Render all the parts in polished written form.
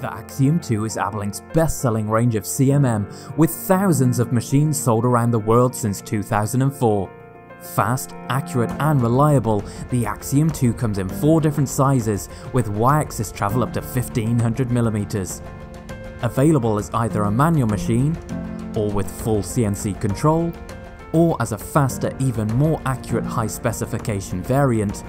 The Axiom 2 is Aberlink's best-selling range of CMM, with thousands of machines sold around the world since 2004. Fast, accurate and reliable, the Axiom 2 comes in 4 different sizes, with Y-axis travel up to 1500mm. Available as either a manual machine, or with full CNC control, or as a faster, even more accurate high-specification variant,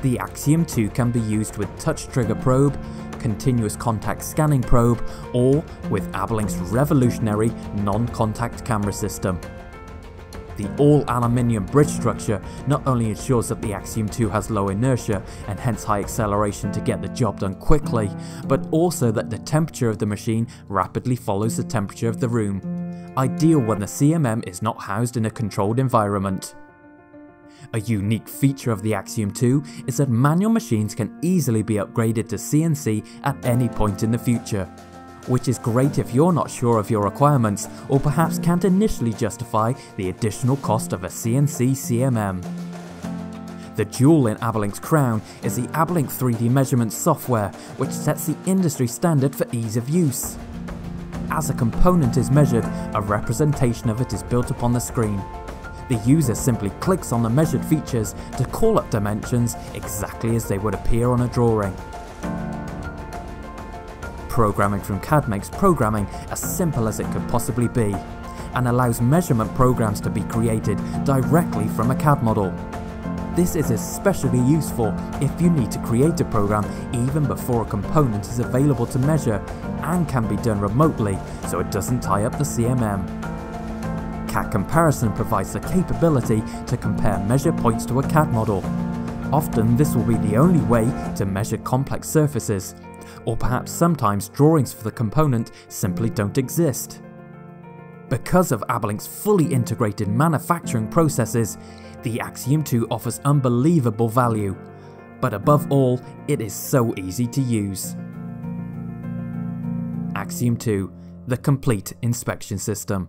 the Axiom 2 can be used with touch trigger probe, continuous contact scanning probe, or with Aberlink's revolutionary non-contact camera system. The all-aluminium bridge structure not only ensures that the Axiom 2 has low inertia and hence high acceleration to get the job done quickly, but also that the temperature of the machine rapidly follows the temperature of the room, ideal when the CMM is not housed in a controlled environment. A unique feature of the Axiom 2 is that manual machines can easily be upgraded to CNC at any point in the future, which is great if you're not sure of your requirements or perhaps can't initially justify the additional cost of a CNC CMM. The jewel in Aberlink's crown is the Aberlink 3D measurement software, which sets the industry standard for ease of use. As a component is measured, a representation of it is built upon the screen. The user simply clicks on the measured features to call up dimensions exactly as they would appear on a drawing. Programming from CAD makes programming as simple as it could possibly be, and allows measurement programs to be created directly from a CAD model. This is especially useful if you need to create a program even before a component is available to measure, and can be done remotely so it doesn't tie up the CMM. CAD Comparison provides the capability to compare measure points to a CAD model. Often this will be the only way to measure complex surfaces, or perhaps sometimes drawings for the component simply don't exist. Because of Aberlink's fully integrated manufacturing processes, the Axiom 2 offers unbelievable value, but above all, it is so easy to use. Axiom 2, the complete inspection system.